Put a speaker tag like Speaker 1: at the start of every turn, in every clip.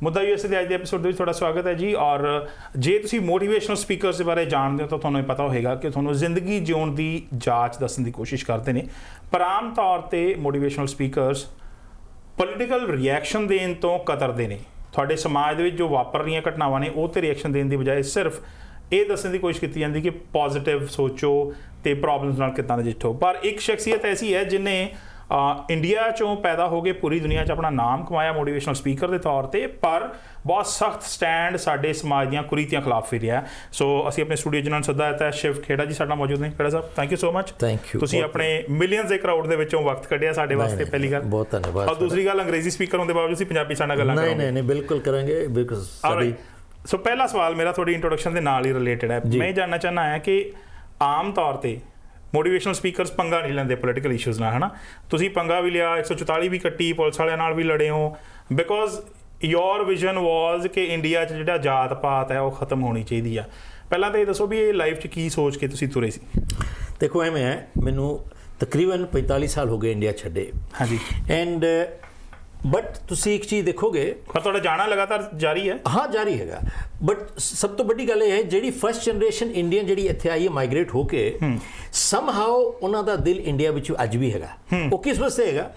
Speaker 1: मुद्दा यूएसए ਦੇ ਅੱਜ ਦੇ ਐਪੀਸੋਡ ਦੇ ਵਿੱਚ ਤੁਹਾਡਾ ਸਵਾਗਤ ਹੈ ਜੀ। ਔਰ ਜੇ ਤੁਸੀਂ ਮੋਟੀਵੇਸ਼ਨਲ ਸਪੀਕਰਸ ਦੇ ਬਾਰੇ ਜਾਣਦੇ ਹੋ ਤਾਂ ਤੁਹਾਨੂੰ ਇਹ ਪਤਾ ਹੋਵੇਗਾ ਕਿ ਤੁਹਾਨੂੰ ਜ਼ਿੰਦਗੀ ਜਿਉਣ ਦੀ ਜਾਂਚ ਦੱਸਣ ਦੀ ਕੋਸ਼ਿਸ਼ ਕਰਦੇ ਨੇ, ਪਰ ਆਮ ਤੌਰ ਤੇ ਮੋਟੀਵੇਸ਼ਨਲ ਸਪੀਕਰਸ ਪੋਲੀਟੀਕਲ ਰਿਐਕਸ਼ਨ ਦੇਣ ਤੋਂ ਕਤਰਦੇ ਨੇ। ਤੁਹਾਡੇ ਸਮਾਜ ਦੇ ਵਿੱਚ ਜੋ ਵਾਪਰ ਰਹੀਆਂ ਘਟਨਾਵਾਂ ਨੇ ਉਹ ਤੇ ਰਿਐਕਸ਼ਨ ਦੇਣ ਦੀ ਬਜਾਏ ਸਿਰਫ ਇਹ ਦੱਸਣ ਦੀ ਕੋਸ਼ਿਸ਼ ਕੀਤੀ ਜਾਂਦੀ ਕਿ ਪੋਜ਼ੀਟਿਵ ਸੋਚੋ ਤੇ ਪ੍ਰੋਬਲਮਸ ਨਾਲ ਕਿੱਦਾਂ ਨਜਿੱਠੋ। ਪਰ ਇੱਕ ਸ਼ਖਸੀਅਤ ਐਸੀ ਹੈ ਜਿਨੇ ਇੰਡੀਆ ਚੋਂ ਪੈਦਾ ਹੋ ਕੇ ਪੂਰੀ ਦੁਨੀਆ 'ਚ ਆਪਣਾ ਨਾਮ ਕਮਾਇਆ ਮੋਟੀਵੇਸ਼ਨਲ ਸਪੀਕਰ ਦੇ ਤੌਰ ਤੇ, ਪਰ ਬਹੁਤ ਸਖਤ ਸਟੈਂਡ ਸਾਡੇ ਸਮਾਜ ਦੀਆਂ ਕੁਰੀਤੀਆਂ ਖਿਲਾਫ ਵੀ ਰਿਹਾ। ਸੋ ਅਸੀਂ ਆਪਣੇ ਸਟੂਡੀਓ ਜਿਹਨਾਂ ਨੂੰ ਸੱਦਾ ਦਿੱਤਾ, ਸ਼ਿਵ ਖੇੜਾ ਜੀ ਸਾਡਾ ਮੌਜੂਦ ਨੇ। ਖੇੜਾ ਸਾਹਿਬ, thank you so much.
Speaker 2: Thank you.
Speaker 1: ਤੁਸੀਂ ਆਪਣੇ ਮਿਲੀਅਨਸ ਦੇ ਕਰਾਊਡ ਦੇ ਵਿੱਚੋਂ ਵਕਤ ਕੱਢਿਆ ਸਾਡੇ ਵਾਸਤੇ, ਪਹਿਲੀ ਗੱਲ
Speaker 2: ਬਹੁਤ ਧੰਨਵਾਦ।
Speaker 1: ਔਰ ਦੂਸਰੀ ਗੱਲ, ਅੰਗਰੇਜ਼ੀ ਸਪੀਕਰ ਹੋਣ ਦੇ ਬਾਵਜੂਦ ਅਸੀਂ ਪੰਜਾਬੀ ਸਾਡੇ ਨਾਲ ਗੱਲਾਂ ਕਰਾਂਗੇ।
Speaker 2: ਨਹੀਂ ਬਿਲਕੁਲ ਕਰਾਂਗੇ, ਬਿਕਾਜ਼ ਸਾਡੀ
Speaker 1: ਸੋ ਪਹਿਲਾ ਸਵਾਲ ਮੇਰਾ ਤੁਹਾਡੀ ਇੰਟਰੋਡਕਸ਼ਨ ਦੇ ਨਾਲ ਹੀ ਰਿਲੇਟਡ ਹੈ। ਮੈਂ ਇਹ ਜਾਣਨਾ ਚਾਹੁੰਦਾ ਹਾਂ ਕਿ ਆਮ ਤੌਰ ਤੇ ਮੋਟੀਵੇਸ਼ਨਲ ਸਪੀਕਰਸ ਪੰਗਾ ਨਹੀਂ ਲੈਂਦੇ ਪੋਲੀਟੀਕਲ ਇਸ਼ੂਜ਼ ਨਾਲ, ਹੈ ਨਾ? ਤੁਸੀਂ ਪੰਗਾ ਵੀ ਲਿਆ, 144 ਵੀ ਕੱਟੀ, ਪੁਲਿਸ ਵਾਲਿਆਂ ਨਾਲ ਵੀ ਲੜੇ ਹੋ, ਬਿਕੋਜ਼ ਯੋਰ ਵਿਜ਼ਨ ਵਾਜ਼ ਕਿ ਇੰਡੀਆ 'ਚ ਜਿਹੜਾ ਜਾਤ ਪਾਤ ਹੈ ਉਹ ਖਤਮ ਹੋਣੀ ਚਾਹੀਦੀ ਆ। ਪਹਿਲਾਂ ਤਾਂ ਇਹ ਦੱਸੋ ਵੀ ਇਹ ਲਾਈਫ 'ਚ ਕੀ ਸੋਚ ਕੇ ਤੁਸੀਂ ਤੁਰੇ ਸੀ?
Speaker 2: ਦੇਖੋ, ਐਵੇਂ ਹੈ, ਮੈਨੂੰ ਤਕਰੀਬਨ 45 ਸਾਲ ਹੋ ਗਏ ਇੰਡੀਆ ਛੱਡੇ। ਹਾਂਜੀ। ਐਂਡ ਬਟ ਤੁਸੀਂ ਇੱਕ ਚੀਜ਼ ਦੇਖੋਗੇ,
Speaker 1: ਪਰ ਤੁਹਾਡਾ ਜਾਣਾ ਲਗਾਤਾਰ ਜਾਰੀ ਹੈ।
Speaker 2: ਹਾਂ, ਜਾਰੀ ਹੈਗਾ। ਬਟ ਸਭ ਤੋਂ ਵੱਡੀ ਗੱਲ ਇਹ ਹੈ, ਜਿਹੜੀ ਫਸਟ ਜਨਰੇਸ਼ਨ ਇੰਡੀਅਨ ਜਿਹੜੀ ਇੱਥੇ ਆਈ ਹੈ ਮਾਈਗ੍ਰੇਟ ਹੋ ਕੇ, ਸਮਹਾਓ ਉਹਨਾਂ ਦਾ ਦਿਲ ਇੰਡੀਆ ਵਿੱਚ ਅੱਜ ਵੀ ਹੈਗਾ। ਉਹ ਕਿਸ ਵਾਸਤੇ ਹੈਗਾ?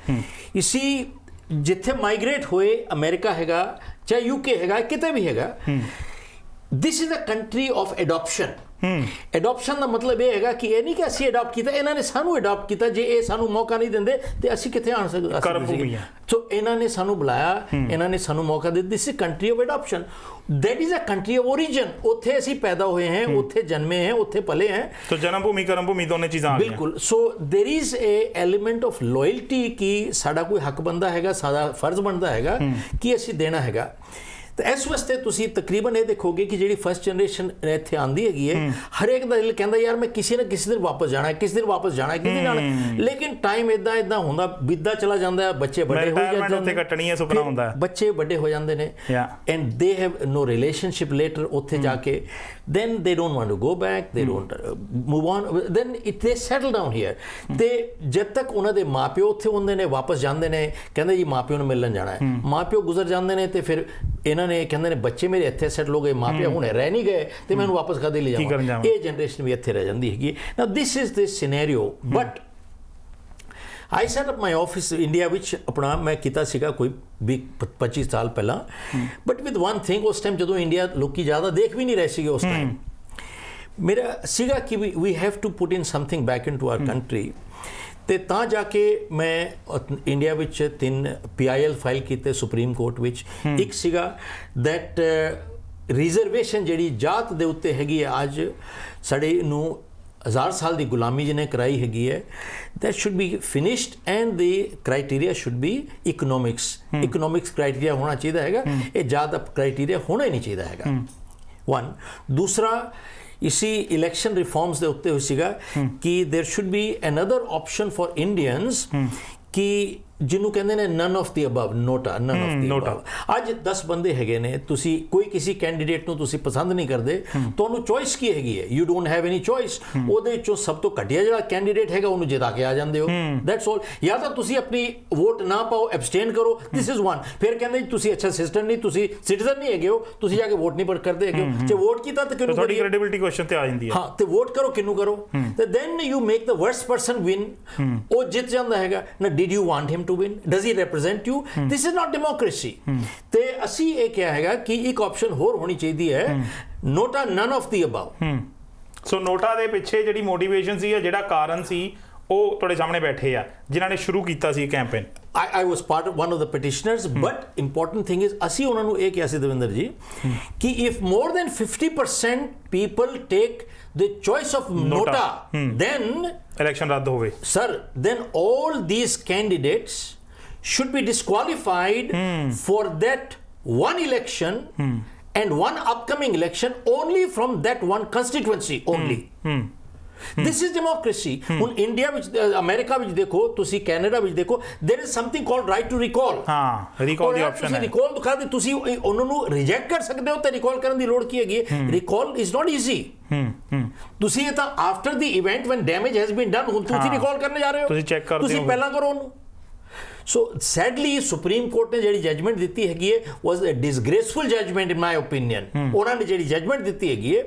Speaker 2: ਇਸੀ ਜਿੱਥੇ ਮਾਈਗ੍ਰੇਟ ਹੋਏ, ਅਮਰੀਕਾ ਹੈਗਾ, ਚਾਹੇ ਯੂਕੇ ਹੈਗਾ, ਕਿਤੇ ਵੀ ਹੈਗਾ, this is a country of adoption. Adoption ਦਾ ਮਤਲਬ ਇਹ ਹੈਗਾ ਕਿ ਇਹ ਨਹੀਂ ਕਿ ਅਸੀਂ ਅਡਾਪਟ ਕੀਤਾ, ਇਹਨਾਂ ਨੇ ਸਾਨੂੰ ਅਡਾਪਟ ਕੀਤਾ। ਜੇ ਇਹ ਸਾਨੂੰ ਮੌਕਾ ਨਹੀਂ ਦਿੰਦੇ ਤੇ ਅਸੀਂ ਕਿੱਥੇ ਆਣ ਸਕਦੇ? ਸੋ ਇਹਨਾਂ ਨੇ ਸਾਨੂੰ ਬੁਲਾਇਆ, ਇਹਨਾਂ ਨੇ ਸਾਨੂੰ ਮੌਕਾ ਦਿੱਤਾ। This is country of adoption. That is a country of origin. ਉੱਥੇ ਅਸੀਂ ਪੈਦਾ ਹੋਏ ਹਾਂ, ਉੱਥੇ ਜਨਮੇ हैं, ਉੱਥੇ ਪਲੇ हैं।
Speaker 1: तो जन्म भूमि कर्म भूमि दोनों चीज़ां आ गईं।
Speaker 2: बिल्कुल। So there is a element of loyalty कि साडा कोई हक बनता हैगा, साडा फर्ज बनता हैगा कि ਅਸੀਂ ਦੇਣਾ ਹੈਗਾ। तो इस वास्ते तुसी तकरीबन ये देखोगे कि जी फस्ट जनरेशन इत्थे आंदी हैगी है, हरेक दा दिल कहंदा यार मैं किसी न किसी दिन वापस जाना है, किसी दिन वापस जाना है, किसी दिन जाना। लेकिन टाइम इदा इदा होंदा, बीतदा चला जांदा है, बच्चे बड़े हो जाते हैं,
Speaker 1: उत्थे कटनी है सुपना होंदा है,
Speaker 2: बच्चे बड़े हो जांदे ने, and they have no relationship later उत्थे जाके, then they don't want to go back, they don't move on, then they settle down here। ਤੇ ਜਦ ਤੱਕ ਉਹਨਾਂ ਦੇ ਮਾਪਿਓ ਉੱਥੇ ਹੁੰਦੇ ਨੇ, ਵਾਪਸ ਜਾਂਦੇ ਨੇ, ਕਹਿੰਦੇ ਜੀ ਮਾਪਿਓ ਨੂੰ ਮਿਲਣ ਜਾਣਾ ਹੈ, ਮਾਪਿਓ ਗੁਜ਼ਰ ਜਾਂਦੇ ਨੇ ਤੇ ਫਿਰ ਇਹਨਾਂ ਨੇ ਕਹਿੰਦੇ ਨੇ ਬੱਚੇ ਮੇਰੇ ਇੱਥੇ ਸੈਟਲ ਹੋ ਗਏ, ਮਾਪਿਓ ਹੁਣੇ ਰਹਿ ਨਹੀਂ ਗਏ ਤੇ ਮੈਨੂੰ ਵਾਪਸ ਕਦੇ ਲੈ ਜਾਵਾਂ। ਇਹ ਜਨਰੇਸ਼ਨ ਵੀ ਇੱਥੇ ਰਹਿ ਜਾਂਦੀ ਹੈਗੀ। Now this is this scenario. But I set up my office India विच अपना मैं किया सीगा कोई 25 साल पहला। बट विद वन थिंग, उस टाइम जो इंडिया लोग ज़्यादा देख भी नहीं रहे थे, उस टाइम मेरा सीगा कि we have to put in something back into our country. तो ਤਾਂ जाके मैं इंडिया विच 3 PIL फाइल किए सुप्रीम कोर्ट विच। एक सीगा दैट रिजर्वेशन जिहड़ी जात दे उत्ते हैगी है, अज साडे नूं 1000 साल की गुलामी जिन्हें कराई हैगी है, that should be finished and the criteria should be economics. Economics criteria होना चाहिए हैगा, ये ज़्यादा क्राइटेरिया होना ही नहीं चाहिए हैगा। वन। दूसरा, इसी इलेक्शन रिफॉर्म्स के उत्ते सीगा कि there should be another option for Indians कि जिन्हों कहते हैं none of the above, NOTA, none of the above. अज 10 बंदे हैगे ने, तुसी कोई किसी कैंडीडेट नूं तुसी पसंद नहीं करते, तुहानूं चॉइस की हैगी है, you don't have any choice. ਉਹਦੇ ਵਿੱਚੋਂ ਸਭ ਤੋਂ ਘਟੀਆ ਜਿਹੜਾ ਕੈਂਡੀਡੇਟ ਹੈਗਾ ਉਹਨੂੰ ਜਿਤਾ ਕੇ ਆ ਜਾਂਦੇ ਹੋ। That's all. ਜਾਂ ਤਾਂ ਤੁਸੀਂ ਆਪਣੀ ਵੋਟ ਨਾ ਪਾਓ, ਐਬਸਟੇਨ ਕਰੋ, ਦਿਸ ਇਜ਼ ਵਨ। ਫਿਰ ਕਹਿੰਦੇ ਜੀ ਤੁਸੀਂ ਅੱਛਾ ਸਿਸਟਮ ਨਹੀਂ, ਤੁਸੀਂ ਸਿਟੀਜ਼ਨ ਨਹੀਂ ਹੈਗੇ ਹੋ, ਤੁਸੀਂ ਜਾ ਕੇ ਵੋਟ ਨਹੀਂ ਕਰਦੇ ਹੈਗੇ ਹੋ। ਜੇ ਵੋਟ ਕੀਤਾ ਤਾਂ ਕਿਹਨੂੰ? ਤੁਹਾਡੀ
Speaker 1: ਕ੍ਰੈਡੀਬਿਲਿਟੀ ਕੁਐਸਚਨ ਤੇ ਆ ਜਾਂਦੀ ਹੈ। ਹਾਂ,
Speaker 2: ਤੇ ਵੋਟ ਕਰੋ, ਕਿਹਨੂੰ ਕਰੋ? ਤੇ then you make the worst person win. ਉਹ ਜਿੱਤ ਜਾਂਦਾ ਹੈਗਾ ਨਾ। Did you want him to win? Does he represent you? This is not democracy। ਤੇ ਅਸੀਂ ਇਹ ਕਿਹਾ ਹੈਗਾ ਕਿ ਇੱਕ ਆਪਸ਼ਨ ਹੋਰ ਹੋਣੀ ਚਾਹੀਦੀ ਹੈ, ਨੋਟਾ, none of the above।
Speaker 1: ਸੋ ਨੋਟਾ ਦੇ ਪਿੱਛੇ ਜਿਹੜੀ ਮੋਟੀਵੇਸ਼ਨ ਸੀ, ਜਿਹੜਾ ਕਾਰਨ ਸੀ, ਉਹ ਤੁਹਾਡੇ ਸਾਹਮਣੇ ਬੈਠੇ ਆ ਜਿਨ੍ਹਾਂ ਨੇ ਸ਼ੁਰੂ ਕੀਤਾ ਸੀ campaign.
Speaker 2: I was part of one of the petitioners, but important thing is ਅਸੀਂ ਉਹਨਾਂ ਨੂੰ ਇਹ ਕਿਹਾ ਸੀ ਦਵਿੰਦਰ ਜੀ ਕਿ if more than 50% people take the choice of nota, then
Speaker 1: election ਰੱਦ ਹੋਵੇ।
Speaker 2: Sir, then all these candidates should be disqualified for that one election and one upcoming election only from that one constituency only। This is democracy. ਹੁਣ India ਵਿੱਚ, America ਵਿੱਚ ਦੇਖੋ, ਤੁਸੀਂ Canada ਵਿੱਚ ਦੇਖੋ, there is something called right to recall.
Speaker 1: ਹਾਂ, recall ਦੀ option ਹੈ।
Speaker 2: ਰਿਕਾਲ ਦਿਖਾ ਦੇ, ਤੁਸੀਂ ਉਹਨਾਂ ਨੂੰ ਰਿਜੈਕਟ ਕਰ ਸਕਦੇ ਹੋ ਤੇ ਰਿਕਾਲ ਕਰਨ ਦੀ ਲੋੜ ਕੀ ਹੈਗੀ? Recall is not easy. ਤੁਸੀਂ ਇਹ ਤਾਂ after the event when damage has been done, ਹੁਣ ਤੁਸੀਂ ਰਿਕਾਲ ਕਰਨ ਜਾ ਰਹੇ ਹੋ,
Speaker 1: ਤੁਸੀਂ ਚੈੱਕ ਕਰਦੇ ਹੋ,
Speaker 2: ਤੁਸੀਂ ਪਹਿਲਾਂ ਕਰੋ ਉਹਨੂੰ। ਸੋ ਸੈਡਲੀ ਸੁਪਰੀਮ ਕੋਰਟ ਨੇ ਜਿਹੜੀ ਜਜਮੈਂਟ ਦਿੱਤੀ ਹੈਗੀ ਹੈ ਵਾਸ ਅ ਡਿਸਗ੍ਰੇਸਫੁਲ ਜਜਮੈਂਟ ਇਨ ਮਾਈ ਓਪੀਨੀਅਨ। ਉਹਨਾਂ ਨੇ ਜਿਹੜੀ ਜਜਮੈਂਟ ਦਿੱਤੀ ਹੈਗੀ ਹੈ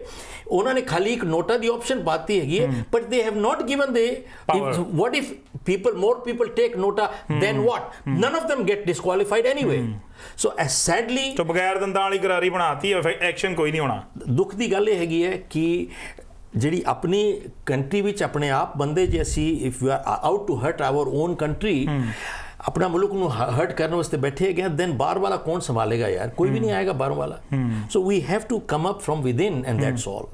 Speaker 2: ਉਹਨਾਂ ਨੇ ਖਾਲੀ ਇੱਕ ਨੋਟਾ ਦੀ ਆਪਸ਼ਨ ਪਾਤੀ ਹੈਗੀ ਹੈ, but they have not given ਦੇ what if more people take nota, then what? None of them get disqualified anyway. So as sadly
Speaker 1: तो ਬਗੈਰ ਦੰਦਾਂ ਵਾਲੀ ਗਰਾਰੀ ਬਣਾਤੀ, ਐਕਸ਼ਨ ਕੋਈ ਨਹੀਂ ਹੋਣਾ।
Speaker 2: ਦੁੱਖ ਦੀ ਗੱਲ ਇਹ ਹੈਗੀ ਹੈ ਕਿ ਜਿਹੜੀ ਆਪਣੀ ਕੰਟਰੀ ਵਿੱਚ ਆਪਣੇ ਆਪ ਬੰਦੇ ਜੇ ਅਸੀਂ if you are out to hurt our own country, ਆਪਣਾ ਮੁਲਕ ਨੂੰ ਹਰਟ ਕਰਨ ਵਾਸਤੇ ਬੈਠੇ ਹੈਗੇ, ਦੈਨ ਬਾਹਰ ਵਾਲਾ ਕੌਣ ਸੰਭਾਲੇਗਾ ਯਾਰ? ਕੋਈ ਵੀ ਨਹੀਂ ਆਏਗਾ ਬਾਹਰ ਵਾਲਾ। So we have to come up from within and that's all.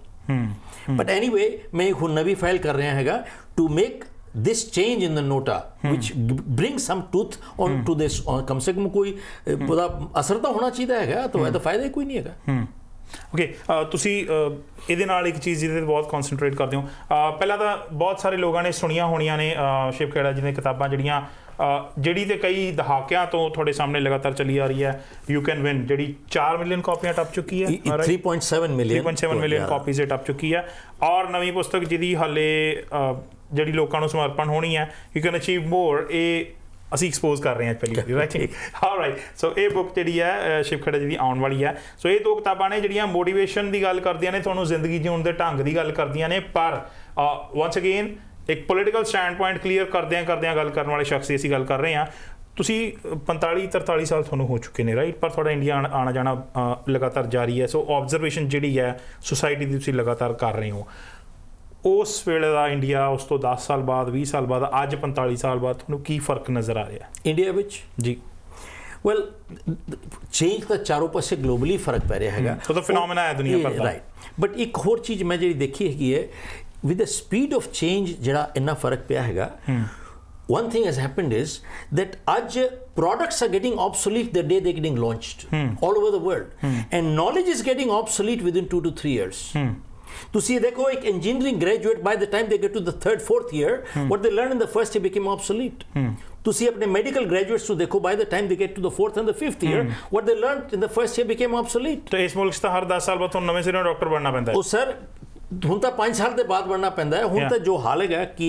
Speaker 2: But anyway ਮੈਂ ਹੁਣ ਨਵੀਂ ਫਾਈਲ ਕਰ ਰਿਹਾ ਹੈਗਾ to make this change in the nota which brings some truth on to this, ਕਮ ਸੇ ਕਮ ਕੋਈ ਉਹਦਾ ਅਸਰ ਤਾਂ ਹੋਣਾ ਚਾਹੀਦਾ ਹੈਗਾ, ਤਾਂ ਇਹਦਾ ਫਾਇਦਾ ਹੀ ਕੋਈ ਨਹੀਂ ਹੈਗਾ।
Speaker 1: ਓਕੇ, ਤੁਸੀਂ ਇਹਦੇ ਨਾਲ ਇੱਕ ਚੀਜ਼ ਜਿਹਦੇ ਤੇ ਬਹੁਤ ਕਨਸੈਂਟਰੇਟ ਕਰਦੇ ਹੋ, ਪਹਿਲਾਂ ਤਾਂ ਬਹੁਤ ਸਾਰੇ ਲੋਕਾਂ ਨੇ ਸੁਣੀਆਂ ਹੋਣੀਆਂ ਨੇ ਸ਼ਿਵ ਖੇੜਾ ਜੀ ਦੀਆਂ ਕਿਤਾਬਾਂ ਜਿਹੜੀਆਂ ਜਿਹੜੀ ਤੇ ਕਈ ਦਹਾਕਿਆਂ ਤੋਂ ਤੁਹਾਡੇ ਸਾਹਮਣੇ ਲਗਾਤਾਰ ਚੱਲੀ ਆ ਰਹੀ ਹੈ, ਯੂ ਕੈਨ ਵਿਨ, ਜਿਹੜੀ 4 ਮਿਲੀਅਨ ਕਾਪੀਆਂ ਟੱਪ ਚੁੱਕੀ ਹੈ,
Speaker 2: 3.7 ਮਿਲੀਅਨ
Speaker 1: ਕਾਪੀਜ਼ ਇਹ ਟੱਪ ਚੁੱਕੀ ਹੈ। ਔਰ ਨਵੀਂ ਪੁਸਤਕ ਜਿਹਦੀ ਹਾਲੇ ਜਿਹੜੀ ਲੋਕਾਂ ਨੂੰ ਸਮਰਪਣ ਹੋਣੀ ਹੈ, ਯੂ ਕੈਨ ਅਚੀਵ ਮੋਰ, ਇਹ ਅਸੀਂ ਐਕਸਪੋਜ਼ ਕਰ ਰਹੇ ਹਾਂ ਪਹਿਲੀ ਵਾਰੀ, ਰਾਈਟ? ਆਲਰਾਈਟ, ਸੋ ਇਹ ਬੁੱਕ ਜਿਹੜੀ ਹੈ ਸ਼ਿਵ ਖੇੜਾ ਜੀ ਦੀ ਆਉਣ ਵਾਲੀ ਹੈ। ਸੋ ਇਹ 2 ਕਿਤਾਬਾਂ ਨੇ ਜਿਹੜੀਆਂ ਮੋਟੀਵੇਸ਼ਨ ਦੀ ਗੱਲ ਕਰਦੀਆਂ ਨੇ, ਤੁਹਾਨੂੰ ਜ਼ਿੰਦਗੀ ਜਿਉਣ ਦੇ ਢੰਗ ਦੀ ਗੱਲ ਕਰਦੀਆਂ ਨੇ, ਪਰ ਵਾਂਸ ਅਗੇਨ ਇੱਕ ਪੋਲੀਟੀਕਲ ਸਟੈਂਡ ਪੁਆਇੰਟ ਕਲੀਅਰ ਕਰਦਿਆਂ ਗੱਲ ਕਰਨ ਵਾਲੇ ਸ਼ਖਸ ਦੀ ਅਸੀਂ ਗੱਲ ਕਰ ਰਹੇ ਹਾਂ। ਤੁਸੀਂ 45-43 ਸਾਲ ਤੁਹਾਨੂੰ ਹੋ ਚੁੱਕੇ ਨੇ, ਰਾਈਟ? ਪਰ ਤੁਹਾਡਾ ਇੰਡੀਆ ਆਉਣਾ ਜਾਣਾ ਲਗਾਤਾਰ ਜਾਰੀ ਹੈ। ਸੋ ਆਬਜ਼ਰਵੇਸ਼ਨ ਜਿਹੜੀ ਹੈ ਸੋਸਾਇਟੀ ਦੀ ਤੁਸੀਂ ਲਗਾਤਾਰ ਕਰ ਰਹੇ ਹੋ। ਉਸ ਵੇਲੇ ਦਾ ਇੰਡੀਆ, ਉਸ ਤੋਂ 10 ਸਾਲ ਬਾਅਦ, 20 ਸਾਲ ਬਾਅਦ, ਅੱਜ 45 ਸਾਲ ਬਾਅਦ ਤੁਹਾਨੂੰ ਕੀ ਫਰਕ ਨਜ਼ਰ ਆ ਰਿਹਾ
Speaker 2: ਇੰਡੀਆ ਵਿੱਚ? ਜੀ ਵੈਲ, ਚੇਂਜ ਤਾਂ ਚਾਰੋਂ ਪਾਸੇ ਗਲੋਬਲੀ ਫਰਕ ਪੈ ਰਿਹਾ ਹੈਗਾ,
Speaker 1: ਉਹ ਤਾਂ ਫਿਨੋਮੇਨਾ ਹੈ ਦੁਨੀਆ ਭਰ ਦਾ,
Speaker 2: ਰਾਈਟ? ਬਟ ਇੱਕ ਹੋਰ ਚੀਜ਼ ਮੈਂ ਜਿਹੜੀ ਦੇਖੀ ਹੈਗੀ ਹੈ, with the speed of change ਜਿਹੜਾ ਇੰਨਾ ਫਰਕ ਪਿਆ ਹੈਗਾ, one thing has happened is that ਅੱਜ products are getting obsolete the day they're getting launched all over the world, and knowledge is getting obsolete within 2 to 3 years. ਤੁਸੀਂ ਦੇਖੋ ਇੱਕ engineering graduate by the time they get to the 3rd, 4th year, what they learn in the first year became obsolete. ਤੁਸੀਂ ਆਪਣੇ medical graduates ਨੂੰ ਦੇਖੋ, by the time they get to the 4th and the 5th year, what they learned in the first year became obsolete.
Speaker 1: ਤੇ ਇਸ ਮੁਲਕ 'ਚ ਤਾਂ ਹਰ 10 ਸਾਲ ਬਾਅਦ ਤੁਹਾਨੂੰ ਨਵੇਂ ਸਿਰੋਂ ਡਾਕਟਰ ਬਣਨਾ ਪੈਂਦਾ ਹੈ।
Speaker 2: ਉਹ ਸਰ ਹੁਣ ਤਾਂ 5 ਸਾਲ ਦੇ ਬਾਅਦ ਬਣਨਾ ਪੈਂਦਾ ਹੈ। ਹੁਣ ਤਾਂ ਜੋ ਹਾਲ ਹੈਗਾ ਕਿ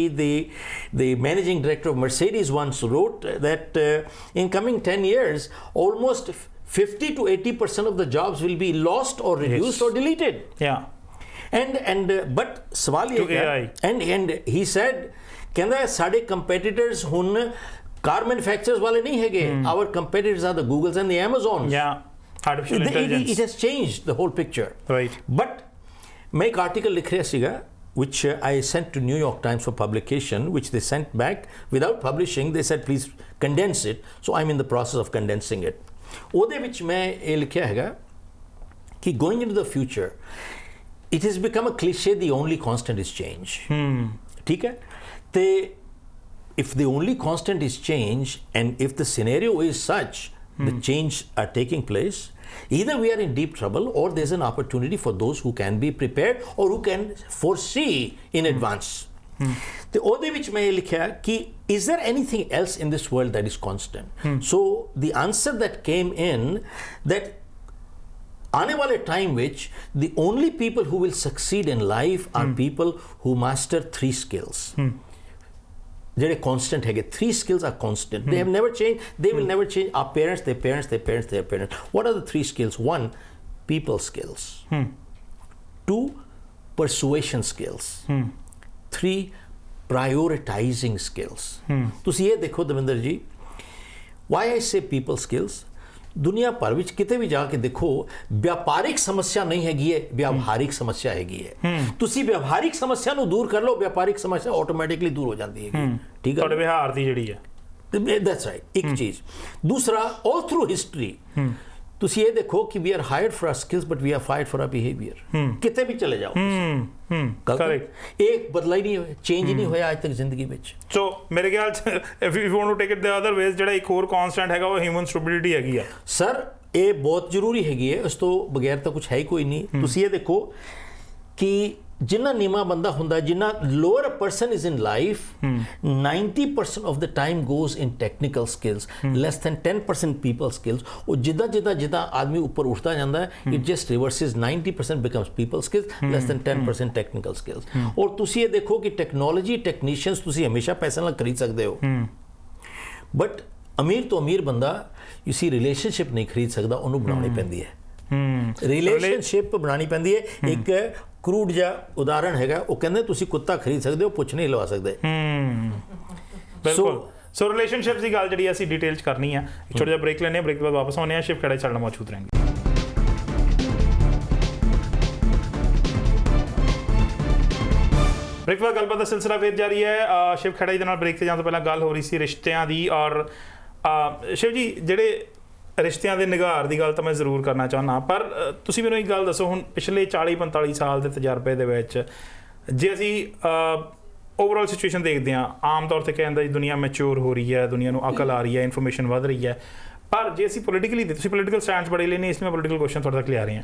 Speaker 2: the managing director of Mercedes once wrote that in coming 10 years almost 50 to 80% of the jobs will be lost or reduced or deleted. And but ਸਵਾਲ ਇਹ ਹੈ, and he said, ਕਹਿੰਦਾ ਸਾਡੇ competitors ਹੁਣ car manufacturers ਵਾਲੇ ਨਹੀਂ ਹੈਗੇ, our competitors are the Googles and the Amazons.
Speaker 1: Artificial intelligence.
Speaker 2: It has changed the whole picture,
Speaker 1: right?
Speaker 2: But मैं एक आर्टिकल लिख रहा सीगा which I sent to New York Times for publication, which they sent back without publishing. They said please condense it, so I'm in the process of condensing it. ਉਹਦੇ ਵਿੱਚ ਮੈਂ ਇਹ ਲਿਖਿਆ ਹੈਗਾ ਕਿ going into the future it has become a cliche, the only constant is change. ਠੀਕ ਹੈ? ਤੇ if the only constant is change, and if the scenario is such the change are taking place, either we are in deep trouble or there's an opportunity for those who can be prepared or who can foresee in advance. ਤੇ ਉਹਦੇ ਵਿੱਚ ਮੈਂ ਇਹ ਲਿਖਿਆ ਕਿ is there anything else in this world that is constant? So the answer that came in that आने वाले time which the only people who will succeed in life are people who master 3 skills. ਜਿਹੜੇ constant ਹੈਗੇ, 3 skills are constant. They have never changed. They will never change. Our parents, their parents, their parents, their parents. What are the 3 skills? 1, people skills. 2, persuasion skills. 3, prioritizing skills. ਤੁਸੀਂ ਇਹ ਦੇਖੋ ਦਵਿੰਦਰ ਜੀ, why I say people skills, ਦੁਨੀਆ ਭਰ ਵਿੱਚ ਕਿਤੇ ਵੀ ਜਾ ਕੇ ਦੇਖੋ, ਵਿਆਪਾਰਿਕ ਸਮੱਸਿਆ ਨਹੀਂ ਹੈਗੀ ਹੈ, ਵਿਵਹਾਰਿਕ ਸਮੱਸਿਆ ਹੈਗੀ ਹੈ। ਤੁਸੀਂ ਵਿਵਹਾਰਿਕ ਸਮੱਸਿਆ ਨੂੰ ਦੂਰ ਕਰ ਲਓ, ਵਿਆਪਾਰਿਕ ਸਮੱਸਿਆ ਆਟੋਮੈਟਿਕਲੀ ਦੂਰ ਹੋ ਜਾਂਦੀ ਹੈ। ਠੀਕ ਹੈ,
Speaker 1: ਤੁਹਾਡੇ ਵਿਹਾਰ ਦੀ ਜਿਹੜੀ ਹੈ,
Speaker 2: that's right, ਇੱਕ ਚੀਜ਼। ਦੂਸਰਾ, all through history ਤੁਸੀਂ ਇਹ ਦੇਖੋ ਕਿ we are hired for our skills but we are fired for our behavior. ਕਿਤੇ ਵੀ ਚਲੇ ਜਾਓ, ਕरेक्ट, ਇੱਕ ਬਦਲਾ ਹੀ ਨਹੀਂ ਹੋਇਆ, ਚੇਂਜ ਹੀ ਨਹੀਂ ਹੋਇਆ ਅੱਜ ਤੱਕ ਜ਼ਿੰਦਗੀ ਵਿੱਚ।
Speaker 1: ਸੋ ਮੇਰੇ ਖਿਆਲ ਚ if you want to take it the other ways, ਜਿਹੜਾ ਇੱਕ ਹੋਰ ਕਨਸਟੈਂਟ ਹੈਗਾ ਉਹ ਹਿਊਮਨ ਸਟੈਬਿਲਿਟੀ ਹੈਗੀ ਆ।
Speaker 2: ਸਰ ਇਹ ਬਹੁਤ ਜ਼ਰੂਰੀ ਹੈਗੀ ਹੈ, ਇਸ ਤੋਂ ਬਗੈਰ ਤਾਂ ਕੁਝ ਹੈ ਹੀ ਕੋਈ ਨਹੀਂ। ਤੁਸੀਂ ਇਹ ਦੇਖੋ ਕਿ ਜਿੰਨਾ ਨੀਵਾਂ ਬੰਦਾ ਹੁੰਦਾ, ਜਿੰਨਾ lower a person is in life, 90% of the time goes in technical skills, less than 10% people skills. ਉਹ ਜਿੱਦਾਂ ਆਦਮੀ ਉੱਪਰ ਉੱਠਦਾ ਜਾਂਦਾ ਹੈ, it just reverses, 90% becomes people skills, less than 10% technical skills. ਔਰ ਤੁਸੀਂ ਇਹ ਦੇਖੋ ਕਿ ਟੈਕਨੋਲੋਜੀ ਟੈਕਨੀਸ਼ੀਅਨਸ ਤੁਸੀਂ ਹਮੇਸ਼ਾ ਪੈਸੇ ਨਾਲ ਖਰੀਦ ਸਕਦੇ ਹੋ, ਬਟ ਅਮੀਰ ਤੋਂ ਅਮੀਰ ਬੰਦਾ ਯੂ ਸੀ ਰਿਲੇਸ਼ਨਸ਼ਿਪ ਨਹੀਂ ਖਰੀਦ ਸਕਦਾ, ਉਹਨੂੰ ਬਣਾਉਣੀ ਪੈਂਦੀ ਹੈ। ਰਿਲੇਸ਼ਨਸ਼ਿਪ ਬਣਾਉਣੀ ਪੈਂਦੀ ਹੈ। ਇੱਕ ਕਰੂਡ ਜਿਹਾ ਉਦਾਹਰਣ ਹੈਗਾ, ਉਹ ਕਹਿੰਦੇ ਤੁਸੀਂ ਕੁੱਤਾ ਖਰੀਦ ਸਕਦੇ ਹੋ, ਪੁੱਛ ਨਹੀਂ ਲਵਾ ਸਕਦੇ।
Speaker 1: ਬਿਲਕੁਲ। ਸੋ ਰਿਲੇਸ਼ਨਸ਼ਿਪਸ ਦੀ ਗੱਲ ਜਿਹੜੀ ਅਸੀਂ ਡਿਟੇਲ 'ਚ ਕਰਨੀ ਆ। ਛੋਟਾ ਜਿਹਾ ਬ੍ਰੇਕ ਲੈਣੇ ਆ, ਬ੍ਰੇਕ ਤੋਂ ਬਾਅਦ ਵਾਪਸ ਆਉਂਦੇ ਆ। ਸ਼ਿਵ ਖੇੜਾ ਸਾਡੇ ਨਾਲ ਮੌਜੂਦ ਰਹਿਣਗੇ। ਬ੍ਰੇਕ ਬਾਅਦ ਗੱਲਬਾਤ ਦਾ ਸਿਲਸਿਲਾ ਫਿਰ ਜਾਰੀ ਹੈ। ਸ਼ਿਵ ਖੇੜਾ ਜੀ ਦੇ ਨਾਲ ਬ੍ਰੇਕ ਤੇ ਜਾਣ ਤੋਂ ਪਹਿਲਾਂ ਗੱਲ ਹੋ ਰਹੀ ਸੀ ਰਿਸ਼ਤਿਆਂ ਦੀ, ਔਰ ਸ਼ਿਵ ਜੀ ਜਿਹੜੇ ਰਿਸ਼ਤਿਆਂ ਦੇ ਨਿਗਾਰ ਦੀ ਗੱਲ ਤਾਂ ਮੈਂ ਜ਼ਰੂਰ ਕਰਨਾ ਚਾਹੁੰਦਾ, ਪਰ ਤੁਸੀਂ ਮੈਨੂੰ ਇੱਕ ਗੱਲ ਦੱਸੋ, ਹੁਣ ਪਿਛਲੇ 40-45 ਸਾਲ ਦੇ ਤਜਰਬੇ ਦੇ ਵਿੱਚ ਜੇ ਅਸੀਂ ਓਵਰਆਲ ਸਿਚੁਏਸ਼ਨ ਦੇਖਦੇ ਹਾਂ, ਆਮ ਤੌਰ 'ਤੇ ਕਹਿੰਦਾ ਜੀ ਦੁਨੀਆ ਮੈਚਿਓਰ ਹੋ ਰਹੀ ਹੈ, ਦੁਨੀਆ ਨੂੰ ਅਕਲ ਆ ਰਹੀ ਹੈ, ਇਨਫੋਰਮੇਸ਼ਨ ਵੱਧ ਰਹੀ ਹੈ, ਪਰ ਜੇ ਅਸੀਂ ਪੋਲੀਟੀਕਲੀ ਤੁਸੀਂ ਪੋਲੀਟੀਕਲ ਸਟੈਂਡਸ ਬੜੇ ਲੈਣੇ, ਇਸ ਲਈ ਮੈਂ ਪੋਲੀਟੀਕਲ ਕੁਐਸਚਨ ਤੁਹਾਡੇ ਤੱਕ ਲਿਆ ਰਹੇ ਹਾਂ।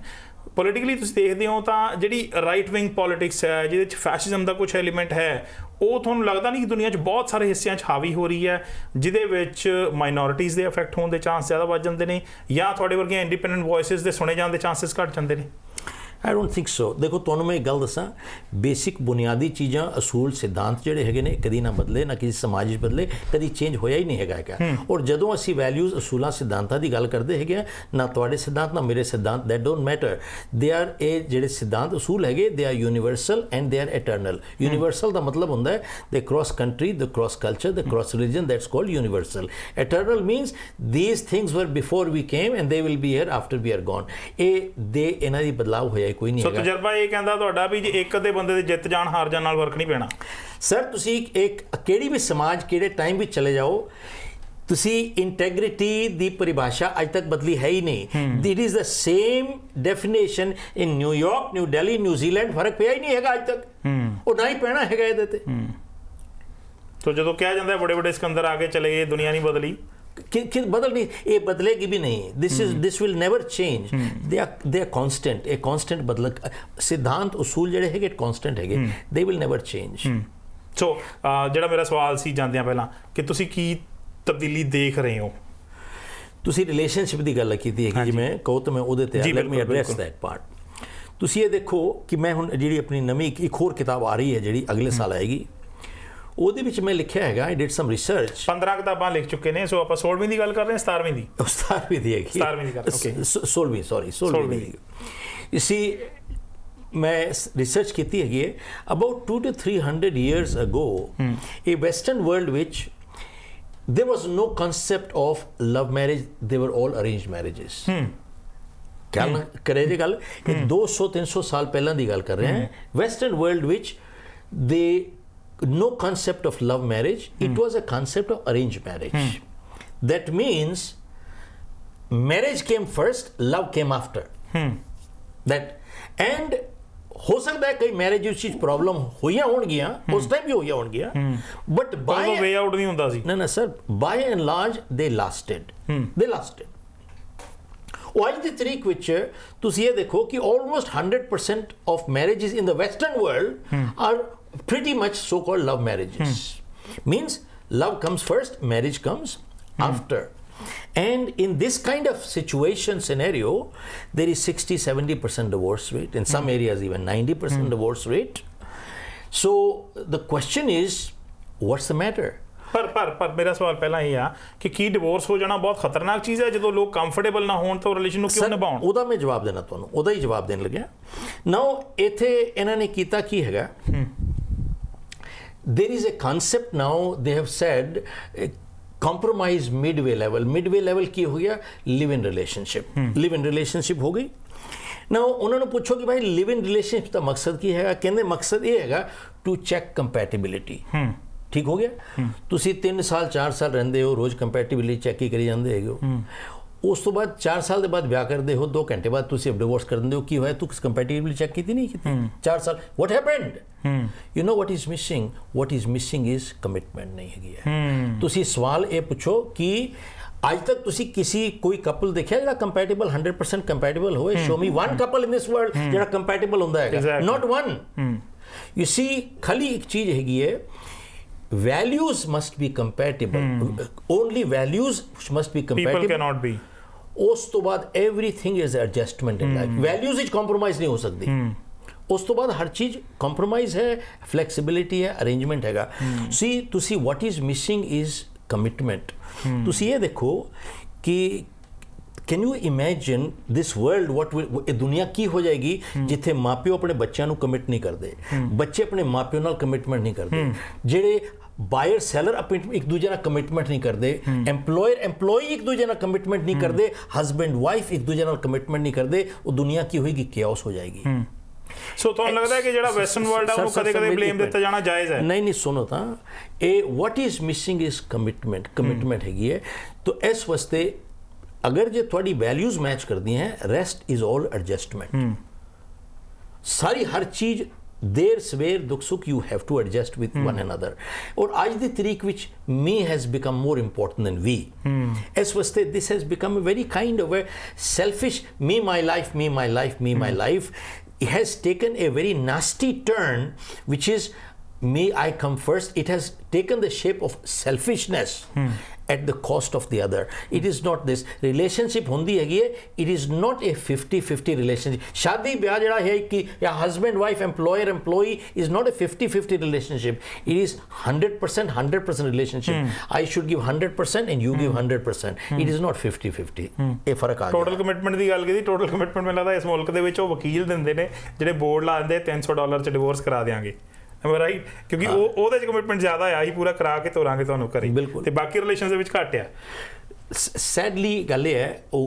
Speaker 1: ਪੋਲੀਟੀਕਲੀ ਤੁਸੀਂ ਦੇਖਦੇ ਹੋ ਤਾਂ ਜਿਹੜੀ ਰਾਈਟ ਵਿੰਗ ਪੋਲੀਟਿਕਸ ਹੈ, ਜਿਹਦੇ 'ਚ ਫੈਸ਼ਿਜ਼ਮ ਦਾ ਕੁਛ ਐਲੀਮੈਂਟ ਹੈ, ਉਹ ਤੁਹਾਨੂੰ ਲੱਗਦਾ ਨਹੀਂ ਕਿ ਦੁਨੀਆ 'ਚ ਬਹੁਤ ਸਾਰੇ ਹਿੱਸਿਆਂ 'ਚ ਹਾਵੀ ਹੋ ਰਹੀ ਹੈ, ਜਿਹਦੇ ਵਿੱਚ ਮਾਈਨੋਰਿਟੀਜ਼ ਦੇ ਅਫੈਕਟ ਹੋਣ ਦੇ ਚਾਂਸ ਜ਼ਿਆਦਾ ਵੱਧ ਜਾਂਦੇ ਨੇ, ਜਾਂ ਤੁਹਾਡੇ ਵਰਗੀਆਂ ਇੰਡੀਪੈਂਡੈਂਟ ਵੌਇਸਿਸ ਦੇ ਸੁਣੇ ਜਾਣ ਦੇ ਚਾਂਸਿਸ ਘੱਟ ਜਾਂਦੇ ਨੇ?
Speaker 2: I don't think so. ਦੇਖੋ ਤੁਹਾਨੂੰ ਮੈਂ ਇੱਕ ਗੱਲ ਦੱਸਾਂ, ਬੇਸਿਕ ਬੁਨਿਆਦੀ ਚੀਜ਼ਾਂ, ਅਸੂਲ, ਸਿਧਾਂਤ ਜਿਹੜੇ ਹੈਗੇ ਨੇ ਕਦੀ ਨਾ ਬਦਲੇ, ਨਾ ਕਿਸੇ ਸਮਾਜ ਵਿੱਚ ਬਦਲੇ, ਕਦੀ ਚੇਂਜ ਹੋਇਆ ਹੀ ਨਹੀਂ ਹੈਗਾ। ਔਰ ਜਦੋਂ ਅਸੀਂ ਵੈਲਿਊਜ਼, ਅਸੂਲਾਂ, ਸਿਧਾਂਤਾਂ ਦੀ ਗੱਲ ਕਰਦੇ ਹੈਗੇ ਆ, ਨਾ ਤੁਹਾਡੇ ਸਿਧਾਂਤ ਨਾ ਮੇਰੇ ਸਿਧਾਂਤ, that don't matter. They are, ਇਹ ਜਿਹੜੇ ਸਿਧਾਂਤ ਅਸੂਲ ਹੈਗੇ, they are universal and they are eternal. Universal ਦਾ ਮਤਲਬ ਹੁੰਦਾ ਹੈ they cross country, they cross culture, they cross religion, that's called universal. Eternal means these things were before we came and they will be here after we are gone। ਇਹਨਾਂ ਦੀ ਬਦਲਾਅ ਹੋਇਆ ਕੋਈ ਨਹੀਂ ਹੈਗਾ।
Speaker 1: ਸੋ ਤਜਰਬਾ ਇਹ ਕਹਿੰਦਾ ਤੁਹਾਡਾ ਵੀ ਜੇ ਇੱਕ ਅੱਧੇ ਬੰਦੇ ਦੇ ਜਿੱਤ ਜਾਣ ਹਾਰ ਜਾਣ ਨਾਲ ਫਰਕ ਨਹੀਂ ਪੈਣਾ।
Speaker 2: ਸਰ ਤੁਸੀਂ ਇੱਕ ਕਿਹੜੀ ਵੀ ਸਮਾਜ, ਕਿਹੜੇ ਟਾਈਮ ਵਿੱਚ ਚਲੇ ਜਾਓ, ਤੁਸੀਂ ਇੰਟੈਗ੍ਰਿਟੀ ਦੀ ਪਰਿਭਾਸ਼ਾ ਅੱਜ ਤੱਕ ਬਦਲੀ ਹੈ ਹੀ ਨਹੀਂ। It is the same definition in New York, new Delhi, New Zealand, ਫਰਕ ਪਿਆ ਹੀ ਨਹੀਂ ਹੈਗਾ ਅੱਜ ਤੱਕ, ਉਹ ਨਾ ਹੀ ਪੈਣਾ ਹੈਗਾ ਇਹਦੇ ਤੇ।
Speaker 1: ਸੋ ਜਦੋਂ ਕਿਹਾ ਜਾਂਦਾ ਵੱਡੇ ਵੱਡੇ ਸਿਕੰਦਰ ਆ ਕੇ ਚਲੇ ਗਏ, ਦੁਨੀਆ ਨਹੀਂ ਬਦਲੀ,
Speaker 2: कि बदल नहीं, ये बदलेगी भी नहीं। This will never change. They are constant. एक कॉन्स्टेंट बदल सिद्धांत उसूल ਜਿਹੜੇ ਹੈਗੇ ਕॉन्स्टेंट ਹੈਗੇ, they will never change।
Speaker 1: ਸੋ ਜਿਹੜਾ ਮੇਰਾ ਸਵਾਲ ਸੀ ਜਾਂਦਿਆਂ ਪਹਿਲਾਂ ਕਿ ਤੁਸੀਂ ਕੀ ਤਬਦੀਲੀ ਦੇਖ ਰਹੇ ਹੋ?
Speaker 2: ਤੁਸੀਂ ਰਿਲੇਸ਼ਨਸ਼ਿਪ ਦੀ ਗੱਲ ਕੀਤੀ ਹੈਗੀ, ਜਿਵੇਂ ਕਹੋ ਤਾਂ ਮੈਂ ਉਹਦੇ ਤੇ let me address that part. ਤੁਸੀਂ ਇਹ ਦੇਖੋ ਕਿ ਮੈਂ ਹੁਣ ਜਿਹੜੀ ਆਪਣੀ ਨਵੀਂ ਇੱਕ ਹੋਰ ਕਿਤਾਬ ਆ ਰਹੀ ਹੈ ਜਿਹੜੀ ਅਗਲੇ ਸਾਲ ਆਏਗੀ, ਉਹਦੇ ਵਿੱਚ ਮੈਂ ਲਿਖਿਆ ਹੈਗਾ, ਆਈ ਡਿਡ ਸਮ ਰਿਸਰਚ।
Speaker 1: 15 ਕਿਤਾਬਾਂ ਲਿਖ ਚੁੱਕੇ ਨੇ। ਸੋ ਆਪਾਂ 16ਵੀਂ ਦੀ ਗੱਲ ਕਰ ਰਹੇ ਹਾਂ, 17ਵੀਂ ਦੀ?
Speaker 2: 17ਵੀਂ ਦੀ ਹੈਗੀ,
Speaker 1: 17ਵੀਂ ਦੀ ਗੱਲ, ਓਕੇ
Speaker 2: 16ਵੀਂ, ਸੌਰੀ 16ਵੀਂ ਦੀ। ਇਸੀ ਮੈਂ ਰਿਸਰਚ ਕੀਤੀ ਹੈਗੀ ਹੈ, about 200 to 300 years ago, a western world which there was no concept of love marriage, they were all arranged marriages। ਗੱਲ ਕਰੇ ਜੇ ਗੱਲ, ਇਹ 200-300 ਸਾਲ ਪਹਿਲਾਂ ਦੀ ਗੱਲ ਕਰ ਰਹੇ ਹਾਂ। ਵੈਸਟਰਨ ਵਰਲਡ ਵਿੱਚ ਦੇ no concept of love marriage, it was a concept of arranged marriage। That means marriage came first, love came after। That, and ਹੋ ਸਕਦਾ ਹੈ ਕਈ ਮੈਰਿਜ ਵਿੱਚ ਪ੍ਰੋਬਲਮ ਹੋਈਆਂ ਹੋਣਗੀਆਂ, ਉਸ ਟਾਈਮ ਵੀ ਹੋਈਆਂ ਹੋਣਗੀਆਂ, ਬਟ ਬਾਈ
Speaker 1: ਵੇ ਆਊਟ ਨਹੀਂ ਹੁੰਦਾ ਸੀ।
Speaker 2: ਨਾ ਸਰ, ਬਾਈ ਐਂਡ ਲਾਰਜ ਦੇ ਲਾਸਟਡ। ਉਹ ਅੱਜ ਦੀ ਤਰੀਕ ਵਿੱਚ ਤੁਸੀਂ ਇਹ ਦੇਖੋ ਕਿ almost 100% of marriages in the western world are pretty much so-called love marriages। Means love comes first, marriage comes after। And in this kind of situation scenario, there is 60-70% divorce rate, in some areas even 90% divorce rate। So the question is, what's the matter?
Speaker 1: ਪਰ ਮੇਰਾ ਸਵਾਲ ਪਹਿਲਾਂ ਇਹ ਆ ਕਿ ਕੀ divorce ਹੋ ਜਾਣਾ ਬਹੁਤ ਖਤਰਨਾਕ ਚੀਜ਼ ਹੈ ਜਦੋਂ ਲੋਕ ਕੰਫਰਟੇਬਲ ਨਾ ਹੋਣ ਤਾਂ ਰਿਲੇਸ਼ਨ ਨੂੰ ਕਿਉਂ ਨਿਭਾਉਣ?
Speaker 2: ਉਹਦਾ ਮੈਂ ਜਵਾਬ ਦੇਣਾ ਤੁਹਾਨੂੰ, ਉਹਦਾ ਹੀ ਜਵਾਬ ਦੇਣ ਲੱਗਿਆ। ਨਾਓ ਇੱਥੇ ਇਹਨਾਂ ਨੇ ਕੀਤਾ ਕੀ ਹੈਗਾ, there is a concept now, they have said compromise midway level। midway level ਕੀ ਹੋ ਗਿਆ? live in relationship। live in relationship ਹੋ ਗਈ। now ਉਹਨਾਂ ਨੂੰ ਪੁੱਛੋ ਕਿ ਭਾਈ live in relationship ਦਾ ਮਕਸਦ ਕੀ ਹੈਗਾ? ਕਹਿੰਦੇ ਮਕਸਦ ਇਹ ਹੈਗਾ to check compatibility। ਠੀਕ ਹੋ ਗਿਆ। ਤੁਸੀਂ 3 ਸਾਲ 4 ਸਾਲ ਰਹਿੰਦੇ ਹੋ, ਰੋਜ਼ ਕੰਪੈਟੀਬਿਲਿਟੀ ਚੈੱਕ ਹੀ ਕਰੀ ਜਾਂਦੇ ਹੈਗੇ ਹੋ, ਉਸ ਤੋਂ ਬਾਅਦ 4 ਸਾਲ ਦੇ ਬਾਅਦ ਵਿਆਹ ਕਰਦੇ ਹੋ, 2 ਘੰਟੇ ਬਾਅਦ ਤੁਸੀਂ ਡਿਵੋਰਸ ਕਰ ਦਿੰਦੇ ਹੋ। ਕੀ ਹੋਇਆ? ਤੂੰ ਕੰਪੈਟੀਬਿਲਿਟੀ ਚੈੱਕ ਕੀਤੀ ਨਹੀਂ ਕੀਤੀ 4 ਸਾਲ। What happened? You know what is missing? What is missing is commitment ਨਹੀਂ ਹੈਗੀ ਹੈ। ਤੁਸੀਂ ਸਵਾਲ ਇਹ ਪੁੱਛੋ ਕਿ ਅੱਜ ਤੱਕ ਤੁਸੀਂ ਕਿਸੇ ਕੋਈ ਕਪਲ ਦੇਖਿਆ ਜਿਹੜਾ ਕੰਪੈਟੀਬਲ 100% ਕੰਪੈਟੀਬਲ ਹੋਵੇ? Show me one couple in this world ਜਿਹੜਾ ਕੰਪੈਟੀਬਲ ਹੁੰਦਾ ਹੈਗਾ, ਨਾਟ ਵਨ। ਯੂ ਸੀ ਖਾਲੀ ਇੱਕ ਚੀਜ਼ ਹੈਗੀ ਹੈ, values must be compatible। only values must be compatible,
Speaker 1: people cannot be।
Speaker 2: ਉਸ ਤੋਂ ਬਾਅਦ everything is adjustment in life। values ਵਿੱਚ compromise ਨਹੀਂ ਹੋ ਸਕਦੀ। ਉਸ ਤੋਂ ਬਾਅਦ ਹਰ ਚੀਜ਼ compromise ਹੈ, flexibility ਹੈ, arrangement ਹੈਗਾ। see ਤੁਸੀਂ what is missing is commitment ਤੁਸੀਂ ਇਹ ਦੇਖੋ ਕਿ can you imagine this world what दुनिया की हो जाएगी जिथे माँ-प्यो अपने बच्चों को कमिट नहीं करते, बच्चे अपने माँ-प्यो नाल कमिटमेंट नहीं करते, जेडे बायर सैलर एक दूजे नाल कमिटमेंट नहीं करते, एम्पलॉयर एम्पलॉई एक दूजे नाल कमिटमेंट नहीं करते, हस्बैंड वाइफ एक दूजे नाल कमिटमेंट नहीं करते, वो दुनिया की होएगी केओस हो जाएगी।
Speaker 1: सो तो लगता है कि जेड़ा वेस्टर्न वर्ल्ड है वो कदे-कदे ब्लेम दिता जाना जायज़ है?
Speaker 2: नहीं सुनो तां ए what is missing is commitment हैगी है। तो इस वास्ते अगर जे थोड़ी वैल्यूज मैच कर दी हैं, रेस्ट इज ऑल एडजस्टमेंट। सारी हर चीज देर सवेर दुख सुख you have to adjust with one another. और आज दी तरीक विच me has become more important than we. इस वास्ते this has become a very kind of a selfish me my life me my life me my life has taken a very nasty turn, which is me, I come first. It has taken the shape of selfishness at the cost of the other. It is not this relationship होंदी हैगी है, it is not a 50-50 relationship. शादी ब्याह जड़ा है कि या husband wife employer employee is not a 50-50 relationship. It is 100% relationship. I should give 100% and you give 100%. It is not 50-50. ਇਹ ਫਰਕ ਆ ਗਿਆ।
Speaker 1: ਟੋਟਲ ਕਮਿਟਮੈਂਟ ਦੀ ਗੱਲ ਕੀਤੀ, ਟੋਟਲ ਕਮਿਟਮੈਂਟ ਮੈਨੂੰ ਲੱਗਦਾ ਇਸ ਮੁਲਕ ਦੇ ਵਿੱਚ ਉਹ ਵਕੀਲ ਦਿੰਦੇ ਨੇ ਜਿਹੜੇ ਬੋਰਡ ਲਾ ਦਿੰਦੇ $300 ਚ ਡਿਵੋਰਸ ਕਰਾ ਦਿਆਂਗੇ, ਰਾਈਟ? ਕਿਉਂਕਿ ਉਹਦੇ ਚ ਕਮਿਟਮੈਂਟ ਜ਼ਿਆਦਾ ਆ, ਅਸੀਂ ਪੂਰਾ ਕਰਾ ਕੇ ਤੋਰਾਂਗੇ ਤੁਹਾਨੂੰ ਘਰੇ, ਤੇ ਬਾਕੀ ਰਿਲੇਸ਼ਨਸ ਦੇ ਵਿੱਚ ਘੱਟ ਆ।
Speaker 2: सैडली गल है वो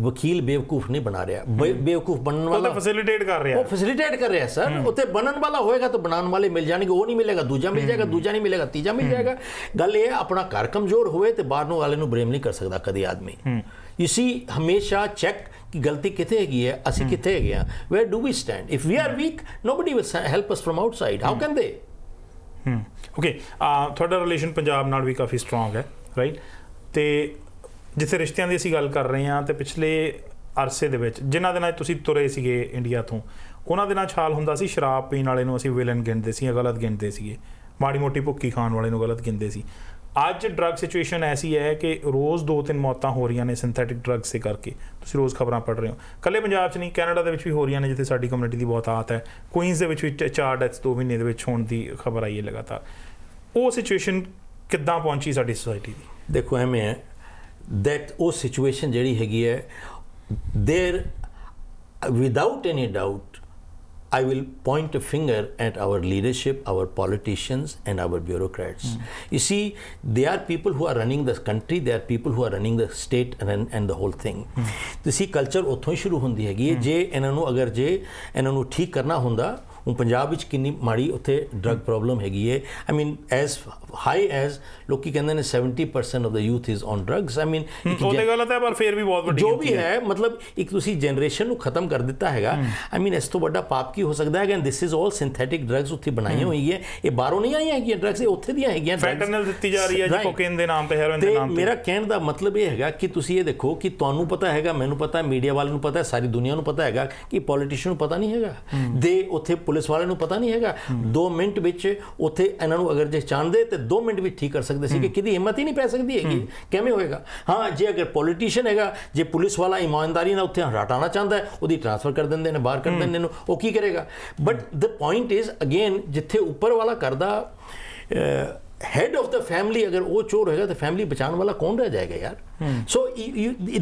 Speaker 2: वकील बेवकूफ नहीं बना रहा, बेवकूफ बनने वाला
Speaker 1: फैसिलिटेट कर रहा है,
Speaker 2: वो फैसिलिटेट कर रहा है सर। उत्ते बनन वाला होएगा तो बनाने वाले मिल जाएंगे, वो नहीं मिलेगा दूजा मिल जाएगा, दूजा नहीं मिलेगा तीजा मिल जाएगा। गल ये अपना घर कमजोर होए तो बाहर वाले नूं ब्लेम नहीं कर सकता कभी आदमी। इसी हमेशा चेक कि गलती किथे हैगी है, असी किथे हैगे हां, where do we stand. If we are weak nobody will help us from outside, how can they.
Speaker 1: Okay, ਤੁਹਾਡਾ ਰਿਲੇਸ਼ਨ ਪੰਜਾਬ ਨਾਲ ਵੀ ਕਾਫੀ ਸਟਰੋਂਗ ਹੈ, ਰਾਈਟ? ਤੇ ਜਿੱਥੇ ਰਿਸ਼ਤਿਆਂ ਦੀ ਅਸੀਂ ਗੱਲ ਕਰ ਰਹੇ ਹਾਂ ਤੇ ਪਿਛਲੇ ਅਰਸੇ ਦੇ ਵਿੱਚ ਜਿਨ੍ਹਾਂ ਦਿਨਾਂ 'ਚ ਤੁਸੀਂ ਤੁਰੇ ਸੀਗੇ ਇੰਡੀਆ ਤੋਂ, ਉਹਨਾਂ ਦਿਨਾਂ 'ਚ ਹਾਲ ਹੁੰਦਾ ਸੀ ਸ਼ਰਾਬ ਪੀਣ ਵਾਲੇ ਨੂੰ ਅਸੀਂ ਵਿਲਨ ਗਿਣਦੇ ਸੀ, ਗਲਤ ਗਿਣਦੇ ਸੀਗੇ, ਮਾੜੀ ਮੋਟੀ ਭੁੱਕੀ ਖਾਣ ਵਾਲੇ ਨੂੰ ਗਲਤ ਗਿਣਦੇ ਸੀ। ਅੱਜ ਡਰੱਗ ਸਿਚੁਏਸ਼ਨ ਐਸੀ ਹੈ ਕਿ ਰੋਜ਼ 2-3 ਮੌਤਾਂ ਹੋ ਰਹੀਆਂ ਨੇ ਸਿੰਥੈਟਿਕ ਡਰੱਗਸ ਦੇ ਕਰਕੇ, ਤੁਸੀਂ ਰੋਜ਼ ਖਬਰਾਂ ਪੜ੍ਹ ਰਹੇ ਹੋ। ਇਕੱਲੇ ਪੰਜਾਬ 'ਚ ਨਹੀਂ, ਕੈਨੇਡਾ ਦੇ ਵਿੱਚ ਵੀ ਹੋ ਰਹੀਆਂ ਨੇ ਜਿੱਥੇ ਸਾਡੀ ਕਮਿਊਨਿਟੀ ਦੀ ਬਹੁਤ ਆਦਤ ਹੈ। ਕੁਈਨਸ ਦੇ ਵਿੱਚ ਵੀ 4 ਡੈਥਸ 2 ਮਹੀਨੇ ਦੇ ਵਿੱਚ ਹੋਣ ਦੀ ਖਬਰ ਆਈ ਹੈ ਲਗਾਤਾਰ। ਉਹ ਸਿਚੁਏਸ਼ਨ ਕਿੱਦਾਂ ਪਹੁੰਚੀ ਸਾਡੀ ਸੋਸਾਇਟੀ ਦੀ?
Speaker 2: ਦੇਖੋ ਐਵੇਂ ਹੈ that ਉਹ ਸਿਚੁਏਸ਼ਨ ਜਿਹੜੀ ਹੈਗੀ ਹੈ, there without any doubt I will point a finger at our leadership, our politicians and our bureaucrats. You see, they are people who are running the country, they are people who are running the state and the whole thing. ਤੁਸੀਂ culture ਉੱਥੋਂ ਹੀ ਸ਼ੁਰੂ ਹੁੰਦੀ ਹੈਗੀ ਹੈ। ਜੇ ਇਹਨਾਂ ਨੂੰ ਅਗਰ ਜੇ ਇਹਨਾਂ ਨੂੰ ਠੀਕ ਕਰਨਾ ਹੁੰਦਾ, ਹੁਣ ਪੰਜਾਬ ਵਿੱਚ ਕਿੰਨੀ ਮਾੜੀ ਉੱਥੇ ਡਰੱਗ ਪ੍ਰੋਬਲਮ ਹੈਗੀ ਹੈ। I mean as high as ਲੋਕੀ ਕਹਿੰਦੇ ਨੇ 70% of the youth is on drugs. I mean
Speaker 1: ਉਹਦੇ ਗਲਤ ਹੈ ਪਰ ਫਿਰ ਵੀ ਬਹੁਤ ਵੱਡੀ
Speaker 2: ਜੋ ਵੀ ਹੈ, ਮਤਲਬ ਇੱਕ ਤੁਸੀਂ ਜਨਰੇਸ਼ਨ ਨੂੰ ਖਤਮ ਕਰ ਦਿੱਤਾ ਹੈਗਾ। ਆਈ ਮੀਨ ਇਸ ਤੋਂ ਵੱਡਾ ਪਾਪ ਕੀ ਹੋ ਸਕਦਾ ਹੈ? This is all synthetic drugs ਉੱਥੇ ਬਣਾਈਆਂ ਹੋਈ ਹੈ, ਇਹ ਬਾਹਰੋਂ ਨਹੀਂ ਆਈਆਂ ਹੈਗੀਆਂ ਡਰੱਗਸ, ਇਹ ਉੱਥੇ ਦੀਆਂ ਹੈਗੀਆਂ।
Speaker 1: ਫੈਂਟਨਲ ਦਿੱਤੀ ਜਾ ਰਹੀ ਹੈ ਜੀ, ਕੋਕੇਨ ਦੇ ਨਾਮ ਤੇ, ਹੈਰੋਇਨ ਦੇ ਨਾਮ ਤੇ।
Speaker 2: ਮੇਰਾ ਕਹਿਣ ਦਾ ਮਤਲਬ ਇਹ ਹੈਗਾ ਕਿ ਤੁਸੀਂ ਇਹ ਦੇਖੋ ਕਿ ਤੁਹਾਨੂੰ ਪਤਾ ਹੈਗਾ, ਮੈਨੂੰ ਪਤਾ, ਮੀਡੀਆ ਵਾਲਿਆਂ ਨੂੰ ਪਤਾ, ਸਾਰੀ ਦੁਨੀਆ ਨੂੰ ਪਤਾ ਹੈਗਾ ਕਿ ਪੋਲੀਟੀਸ਼ੀਅਨ ਨੂੰ ਪਤਾ ਨਹੀਂ ਹੈਗਾ, ਦੇ ਉੱਥੇ ਪੁਲਿਸ ਵਾਲਿਆਂ ਨੂੰ ਪਤਾ ਨਹੀਂ ਹੈਗਾ। 2 ਮਿੰਟ ਵਿੱਚ ਉੱਥੇ ਇਹਨਾਂ ਨੂੰ ਅਗਰ ਜੇ ਚਾਹੁੰਦੇ ਤੇ 2 ਮਿੰਟ ਵਿੱਚ ਠੀਕ ਕਰ ਸਕਦੇ ਸੀ, ਕਿ ਕਿਹਦੀ ਹਿੰਮਤ ਹੀ ਨਹੀਂ ਪੈ ਸਕਦੀ ਹੈਗੀ, ਕਿਵੇਂ ਹੋਏਗਾ? ਹਾਂ, ਜੇ ਅਗਰ ਪੋਲੀਟੀਸ਼ੀਅਨ ਹੈਗਾ, ਜੇ ਪੁਲਿਸ ਵਾਲਾ ਇਮਾਨਦਾਰੀ ਨਾਲ ਉੱਥੇ ਹਟਾਉਣਾ ਚਾਹੁੰਦਾ ਹੈ, ਉਹਦੀ ਟ੍ਰਾਂਸਫਰ ਕਰ ਦਿੰਦੇ ਨੇ, ਬਾਹਰ ਕਰ ਦਿੰਦੇ ਨੇ, ਉਹ ਕੀ ਕਰੇਗਾ? But the point is again, ਜਿੱਥੇ ਉੱਪਰ ਵਾਲਾ ਕਰਦਾ हेड ऑफ द फैमिली अगर वो चोर होगा तो फैमिली बचाने वाला कौन रह जाएगा यार? सो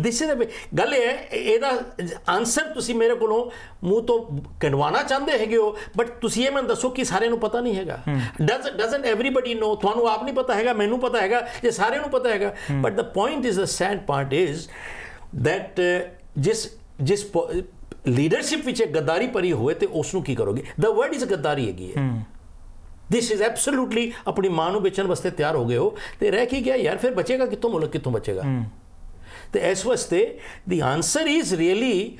Speaker 2: दिस इज गल है, ਇਹਦਾ ਆਨਸਰ ਤੁਸੀਂ ਮੇਰੇ ਕੋਲੋਂ ਮੂੰਹ ਤੋਂ ਕਢਵਾਉਣਾ ਚਾਹੁੰਦੇ ਹੈਗੇ ਹੋ, ਬਟ ਤੁਸੀਂ ਇਹ ਮੈਨੂੰ ਦੱਸੋ ਕਿ ਸਾਰਿਆਂ ਨੂੰ ਪਤਾ ਨਹੀਂ ਹੈਗਾ। ਡਸਨਟ ਐਵਰੀਬਡੀ ਨੋ? ਤੁਹਾਨੂੰ ਆਪ ਨਹੀਂ ਪਤਾ ਹੈਗਾ, ਮੈਨੂੰ ਪਤਾ ਹੈਗਾ, ਜੇ ਸਾਰਿਆਂ ਨੂੰ ਪਤਾ ਹੈਗਾ। But the point is, the sad part is that ਜਿਸ ਲੀਡਰਸ਼ਿਪ ਵਿੱਚ ਗੱਦਾਰੀ ਭਰੀ ਹੋਵੇ ਤੇ ਉਸ ਨੂੰ ਕੀ ਕਰੋਗੇ? ਦ ਵਰਡ ਇਜ਼ ਗੱਦਾਰੀ ਹੈਗੀ ਹੈ। दिस इज एब्सोल्युटली अपनी मां ਨੂੰ ਵੇਚਣ ਵਾਸਤੇ ਤਿਆਰ ਹੋ ਗਏ ਹੋ ਤੇ ਰਹਿ ਕੀ ਗਿਆ ਯਾਰ? ਫਿਰ ਬਚੇਗਾ ਕਿੱਥੋਂ? ਮੁਲਕ ਕਿੱਥੋਂ ਬਚੇਗਾ? ਤੇ ਇਸ ਵਾਸਤੇ ਦੀ answer is really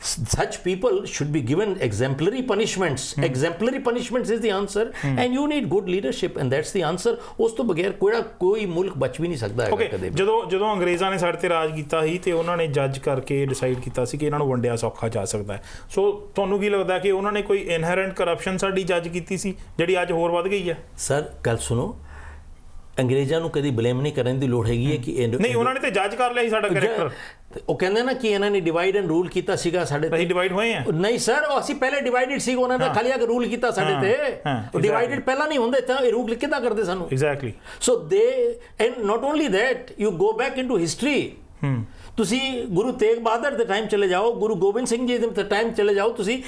Speaker 2: such people should be given exemplary punishments. Exemplary punishments is the answer, and you need good leadership, and that's the answer. ਉਸ ਤੋਂ ਬਗੈਰ ਕੋਈ ਮੁਲਕ ਬਚ ਵੀ ਨਹੀਂ ਸਕਦਾ ਹੈਗਾ ਕਦੇ।
Speaker 1: ਜਦੋਂ ਅੰਗਰੇਜ਼ਾਂ ਨੇ ਸਾਡੇ ਤੇ ਰਾਜ ਕੀਤਾ ਸੀ ਤੇ ਉਹਨਾਂ ਨੇ ਜੱਜ ਕਰਕੇ ਡਿਸਾਈਡ ਕੀਤਾ ਸੀ ਕਿ ਇਹਨਾਂ ਨੂੰ ਵੰਡਿਆ ਸੌਖਾ ਜਾ ਸਕਦਾ ਹੈ। ਸੋ ਤੁਹਾਨੂੰ ਕੀ ਲੱਗਦਾ ਕਿ ਉਹਨਾਂ ਨੇ ਕੋਈ ਇਨਹੈਰੈਂਟ ਕਰਪਸ਼ਨ ਸਾਡੀ ਜੱਜ ਕੀਤੀ ਸੀ ਜਿਹੜੀ ਅੱਜ ਹੋਰ ਵੱਧ ਗਈ ਹੈ?
Speaker 2: ਸਰ ਗੱਲ ਸੁਣੋ, ਅੰਗਰੇਜ਼ਾਂ ਨੂੰ ਕਦੀ ਬਲੇਮ ਨਹੀਂ ਕਰਨ ਦੀ ਲੋੜ ਹੈਗੀ ਹੈ ਕਿ
Speaker 1: ਨਹੀਂ, ਉਹਨਾਂ ਨੇ ਤੇ ਜੱਜ ਕਰ ਲਿਆ ਸੀ ਸਾਡਾ ਕੈਰੈਕਟਰ।
Speaker 2: ਉਹ ਕਹਿੰਦੇ ਨਾ ਕਿ ਇਹਨਾਂ ਨੇ ਡਿਵਾਈਡ ਐਂਡ ਰੂਲ ਕੀਤਾ ਸੀਗਾ ਸਾਡੇ ਤੇ।
Speaker 1: ਅਸੀਂ ਡਿਵਾਈਡ ਹੋਏ ਆ?
Speaker 2: ਨਹੀਂ ਸਰ, ਅਸੀਂ ਪਹਿਲੇ ਡਿਵਾਈਡਡ ਸੀ, ਉਹਨਾਂ ਨੇ ਖਾਲੀ ਆ ਕੇ ਰੂਲ ਕੀਤਾ ਸਾਡੇ ਤੇ। ਡਿਵਾਈਡਡ ਪਹਿਲਾਂ ਨਹੀਂ ਹੁੰਦੇ ਤਾਂ ਇਹ ਰੂਲ ਕਿੱਦਾਂ ਕਰਦੇ ਸਾਨੂੰ?
Speaker 1: ਐਗਜ਼ੈਕਟਲੀ।
Speaker 2: ਸੋ ਦੇ and not only that, you go back into history. ਤੁਸੀਂ ਗੁਰੂ ਤੇਗ ਬਹਾਦਰ ਦੇ ਟਾਈਮ ਚਲੇ ਜਾਓ, ਗੁਰੂ ਗੋਬਿੰਦ ਸਿੰਘ ਜੀ ਦੇ ਟਾਈਮ ਚਲੇ ਜਾਓ ਤੁਸੀਂ।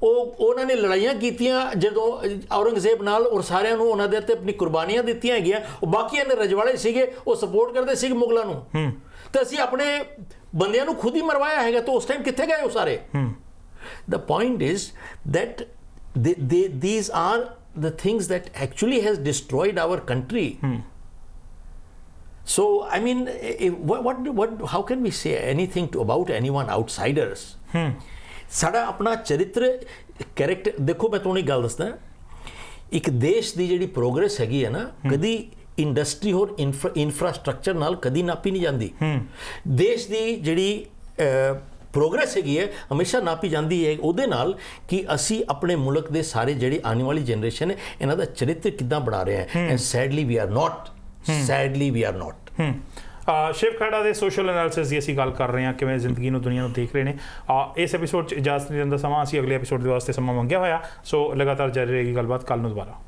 Speaker 2: ਉਹਨਾਂ ਨੇ ਲੜਾਈਆਂ ਕੀਤੀਆਂ ਜਦੋਂ ਔਰੰਗਜ਼ੇਬ ਨਾਲ, ਔਰ ਸਾਰਿਆਂ ਨੂੰ ਉਹਨਾਂ ਦੇ ਉੱਤੇ ਆਪਣੀ ਕੁਰਬਾਨੀਆਂ ਦਿੱਤੀਆਂ ਹੈਗੀਆਂ। ਉਹ ਬਾਕੀਆਂ ਦੇ ਰਜਵਾੜੇ ਸੀਗੇ, ਉਹ ਸਪੋਰਟ ਕਰਦੇ ਸੀ ਮੁਗਲਾਂ ਨੂੰ, ਤੇ ਅਸੀਂ ਆਪਣੇ ਬੰਦਿਆਂ ਨੂੰ ਖੁਦ ਹੀ ਮਰਵਾਇਆ ਹੈਗਾ। ਤਾਂ ਉਸ ਟਾਈਮ ਕਿੱਥੇ ਗਏ ਉਹ ਸਾਰੇ? The point is that these are the things that actually has destroyed our country. So I mean, how can we say anything about anyone outsiders? ਸਾਡਾ ਆਪਣਾ ਚਰਿੱਤਰ ਕੈਰੈਕਟਰ ਦੇਖੋ। ਮੈਂ ਤੁਹਾਨੂੰ ਇੱਕ ਗੱਲ ਦੱਸਦਾ, ਇੱਕ ਦੇਸ਼ ਦੀ ਜਿਹੜੀ ਪ੍ਰੋਗਰੈਸ ਹੈਗੀ ਹੈ ਨਾ, ਕਦੀ ਇੰਡਸਟਰੀ ਹੋਰ ਇਨਫਰਾਸਟ੍ਰਕਚਰ ਨਾਲ ਕਦੀ ਨਾਪੀ ਨਹੀਂ ਜਾਂਦੀ। ਦੇਸ਼ ਦੀ ਜਿਹੜੀ ਪ੍ਰੋਗਰੈਸ ਹੈਗੀ ਹੈ ਹਮੇਸ਼ਾ ਨਾਪੀ ਜਾਂਦੀ ਹੈ ਉਹਦੇ ਨਾਲ ਕਿ ਅਸੀਂ ਆਪਣੇ ਮੁਲਕ ਦੇ ਸਾਰੇ ਜਿਹੜੀ ਆਉਣ ਵਾਲੀ ਜਨਰੇਸ਼ਨ ਹੈ ਇਹਨਾਂ ਦਾ ਚਰਿੱਤਰ ਕਿੱਦਾਂ ਬਣਾ ਰਹੇ ਹਾਂ। And sadly we are not.
Speaker 1: Shiv Khaira ਦੇ ਸੋਸ਼ਲ ਐਨਾਲਿਸਿਸ ਦੀ ਅਸੀਂ ਗੱਲ ਕਰ ਰਹੇ ਹਾਂ, ਕਿਵੇਂ ਜ਼ਿੰਦਗੀ ਨੂੰ, ਦੁਨੀਆ ਨੂੰ ਦੇਖ ਰਹੇ ਨੇ। ਇਸ ਐਪੀਸੋਡ 'ਚ ਇਜਾਜ਼ਤ ਨਹੀਂ ਦਿੰਦਾ ਸਮਾਂ, ਅਸੀਂ ਅਗਲੇ ਐਪੀਸੋਡ ਦੇ ਵਾਸਤੇ ਸਮਾਂ ਮੰਗਿਆ ਹੋਇਆ। ਸੋ ਲਗਾਤਾਰ ਜਾਰੀ ਰਹੇਗੀ ਗੱਲਬਾਤ। ਕੱਲ੍ਹ ਨੂੰ ਦੁਬਾਰਾ।